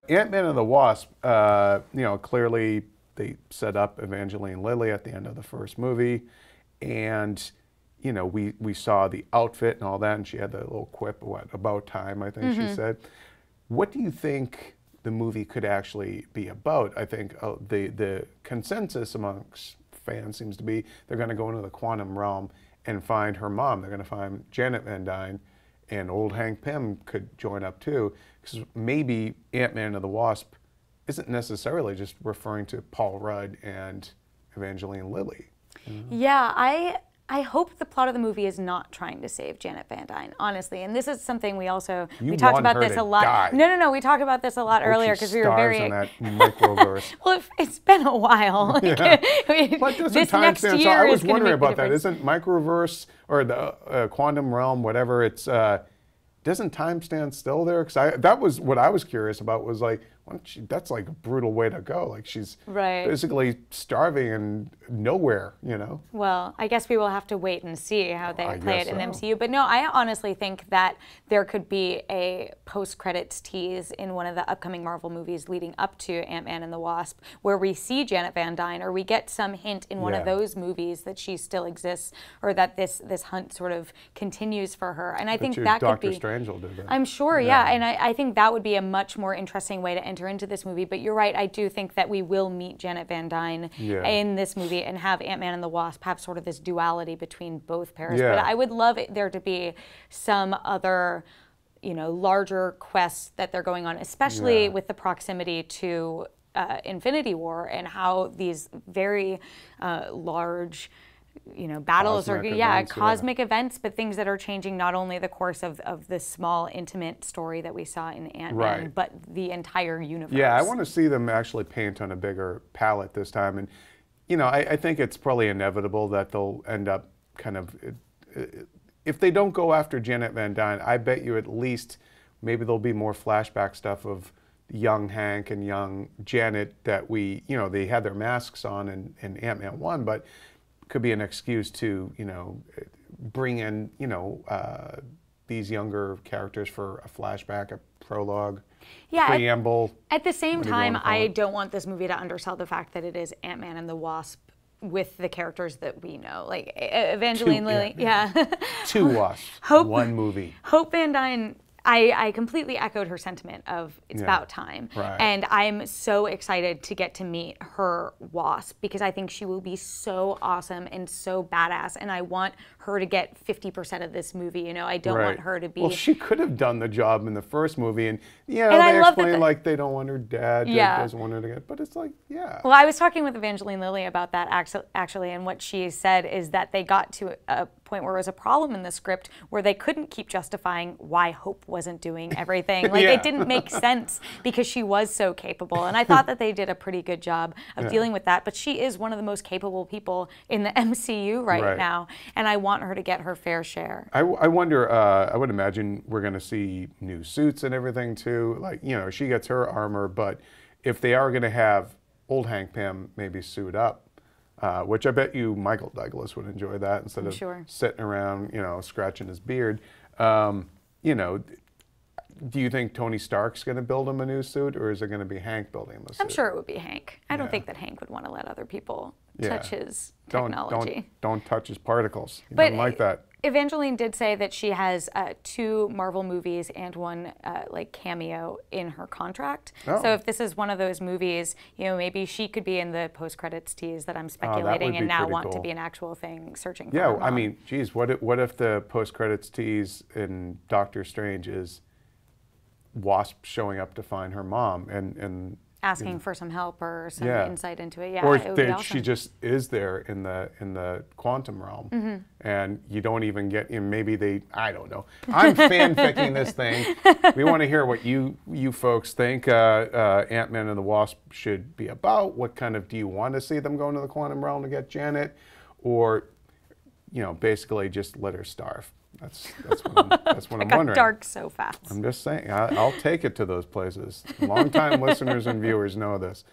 Ant-Man and the Wasp, you know, clearly they set up Evangeline Lilly at the end of the first movie, and you know, we saw the outfit and all that, and she had that little quip, what, about time, I think she said. What do you think the movie could actually be about? I think the consensus amongst fans seems to be they're going to go into the quantum realm and find her mom. They're going to find Janet Van Dyne, and old Hank Pym could join up too, because maybe Ant-Man and the Wasp isn't necessarily just referring to Paul Rudd and Evangeline Lilly. Yeah, I hope the plot of the movie is not trying to save Janet Van Dyne, honestly. And this is something we also, we talked about this a lot. Die. No, we talked about this a lot earlier because we were very... in that microverse. Well, it's been a while. Yeah. But this next year I was is going to wondering make about that. Isn't microverse or the quantum realm, whatever, it's... doesn't time stand still there? Because that was what I was curious about, was like, that's like a brutal way to go. Like, she's basically starving and nowhere, you know? Well, I guess we will have to wait and see how they play it in the MCU. But no, I honestly think that there could be a post-credits tease in one of the upcoming Marvel movies leading up to Ant-Man and the Wasp, where we see Janet Van Dyne, or we get some hint in one of those movies that she still exists, or that this hunt sort of continues for her. And I think that could be... Dr. Strange will do that. I'm sure, yeah. And I think that would be a much more interesting way to enter into this movie. But you're right, I do think that we will meet Janet Van Dyne in this movie and have Ant-Man and the Wasp have sort of this duality between both pairs. But I would love there to be some other, you know, larger quests that they're going on, especially with the proximity to Infinity War and how these very large, you know, battles cosmic events, but things that are changing not only the course of this small, intimate story that we saw in Ant-Man, but the entire universe. Yeah, I want to see them actually paint on a bigger palette this time. And, you know, I think it's probably inevitable that they'll end up kind of, if they don't go after Janet Van Dyne, I bet you at least maybe there'll be more flashback stuff of young Hank and young Janet that we, you know, they had their masks on in Ant-Man 1, but could be an excuse to, you know, bring in, you know, these younger characters for a flashback, a prologue, preamble. At the same time, I don't want this movie to undersell the fact that it is Ant-Man and the Wasp with the characters that we know, like Evangeline Lilly. Two Wasps, one movie. Hope Van Dyne. I completely echoed her sentiment of it's about time. And I'm so excited to get to meet her Wasp, because I think she will be so awesome and so badass, and I want her to get 50% of this movie, you know? I don't want her to be... Well, she could have done the job in the first movie, and you know, they explain like they don't want her dad, doesn't want her to get, but it's like, Well, I was talking with Evangeline Lilly about that actually, and what she said is that they got to a point where it was a problem in the script where they couldn't keep justifying why Hope wasn't doing everything. Like it didn't make sense because she was so capable. And I thought that they did a pretty good job of dealing with that. But she is one of the most capable people in the MCU right now. And I want her to get her fair share. I wonder, I would imagine we're going to see new suits and everything too. Like, you know, she gets her armor, but if they are going to have old Hank Pym maybe suit up, which I bet you Michael Douglas would enjoy that instead of sitting around, you know, scratching his beard. You know, do you think Tony Stark's going to build him a new suit, or is it going to be Hank building him a suit? I'm sure it would be Hank. I don't think that Hank would want to let other people touch his technology. Don't touch his particles. He doesn't like that. Evangeline did say that she has 2 Marvel movies and 1 like cameo in her contract. So if this is one of those movies, you know, maybe she could be in the post-credits tease that I'm speculating and now want to be an actual thing, searching for her mom. I mean, geez, what if the post-credits tease in Doctor Strange is Wasp showing up to find her mom and asking for some help or some insight into it. Or that she just is there in the quantum realm, and you don't even get. Maybe they. I don't know. I'm fanficking this thing. We want to hear what you folks think. Ant-Man and the Wasp should be about. What kind of do you want to see them go into the quantum realm to get Janet, or, you know, basically just let her starve? That's what I'm wondering. Dark so fast. I'm just saying, I'll take it to those places. Longtime listeners and viewers know this.